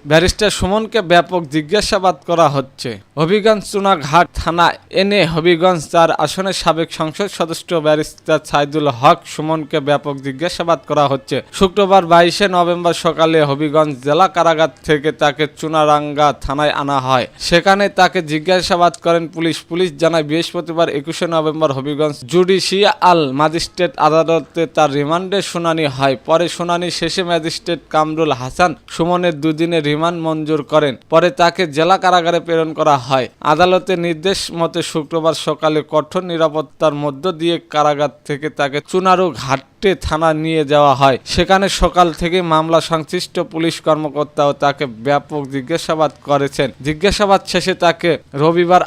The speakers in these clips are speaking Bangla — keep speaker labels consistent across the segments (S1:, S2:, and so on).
S1: ব্যারিস্টার সুমনকে ব্যাপক জিজ্ঞাসাবাদ করা হচ্ছে। হবিগঞ্জ চুনাঘাট থানা এনে হবিগঞ্জ ৪ আসনের সাবেক সংসদ সদস্য ব্যারিস্টার সাইদুল হক সুমনকে ব্যাপক জিজ্ঞাসাবাদ করা হচ্ছে। শুক্রবার ২২শে নভেম্বর সকালে হবিগঞ্জ জেলা কারাগার থেকে তাকে চুনারাঙ্গা থানায় আনা হয়। সেখানে তাকে জিজ্ঞাসাবাদ করেন পুলিশ। পুলিশ জানায় বৃহস্পতিবার ২১শে নভেম্বর হবিগঞ্জ জুডিশিয়াল ম্যাজিস্ট্রেট আদালতে তার রিমান্ডের শুনানি হয়। পরে শুনানি শেষে ম্যাজিস্ট্রেট কামরুল হাসান সুমনের ২ দিনের রিমান্ড মঞ্জুর করেন। পরে তাকে জেলা কারাগারে প্রেরণ করা হয়। আদালতের নির্দেশ মতে শুক্রবার সকালে কঠোর নিরাপত্তার মধ্য দিয়ে কারাগার থেকে তাকে চুনারু ঘাট থানা নিয়ে যাওয়া হয়। সেখানে সকাল থেকে মামলা সংশ্লিষ্ট পুলিশ কর্মকর্তাও তাকে ব্যাপক জিজ্ঞাসাবাদ করেছেন। জিজ্ঞাসাবাদ শেষে তাকে রবিবার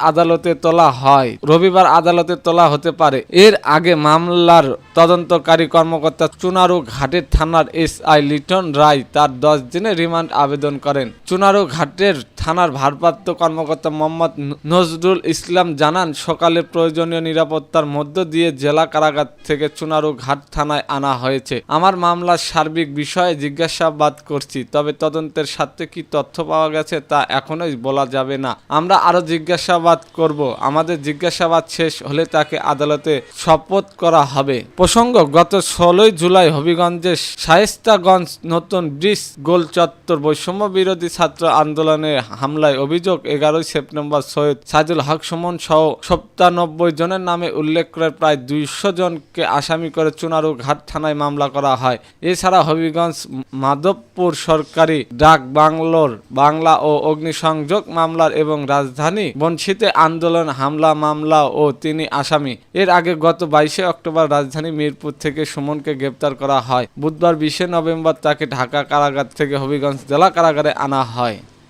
S1: আদালতে তোলা হতে পারে। এর আগে মামলার তদন্তকারী কর্মকর্তা চুনারু ঘাটের থানার এসআই লিটন রায় তার ১০ দিনের রিমান্ড আবেদন করেন। চুনারু ঘাটের থানার ভারপ্রাপ্ত কর্মকর্তা মোহাম্মদ নজরুল ইসলাম জানান, সকালে প্রয়োজনীয় নিরাপত্তার মধ্য দিয়ে জেলা কারাগার থেকে চুনারু ঘাট থানায় আনা হয়েছে। আমার মামলার সার্বিক বিষয়ে জিজ্ঞাসাবাদ করছি, তবে তদন্তের স্বার্থে কি তথ্য পাওয়া গেছে তা এখনোই বলা যাবে না। আমরা আরো জিজ্ঞাসাবাদ করব। আমাদের জিজ্ঞাসাবাদ শেষ হলে তাকে আদালতে শপথ করা হবে। প্রসঙ্গ, গত ১৬ জুলাই হবিগঞ্জের শায়েস্তাগঞ্জ নতুন ব্রিজ গোল চত্বর বৈষম্য বিরোধী ছাত্র আন্দোলনের হামলায় অভিযোগ ১১ সেপ্টেম্বর সৈয়দ সাইদুল হক সুমন সহ ৯৭ জনের নামে উল্লেখ করে প্রায় ২০০ জনকে আসামি করে চুনারু ঘাট থানায় মামলা করা হয়। এছাড়া হবিগঞ্জ মাধবপুর সরকারি ডাক বাংলা ও অগ্নিসংযোগ মামলার এবং রাজধানী বঞ্চিতে আন্দোলন হামলা মামলা ও তিনি আসামি। এর আগে গত ২২শে অক্টোবর রাজধানী মিরপুর থেকে সুমনকে গ্রেপ্তার করা হয়। বুধবার ২০শে নভেম্বর তাকে ঢাকা কারাগার থেকে হবিগঞ্জ জেলা কারাগারে আনা হয়।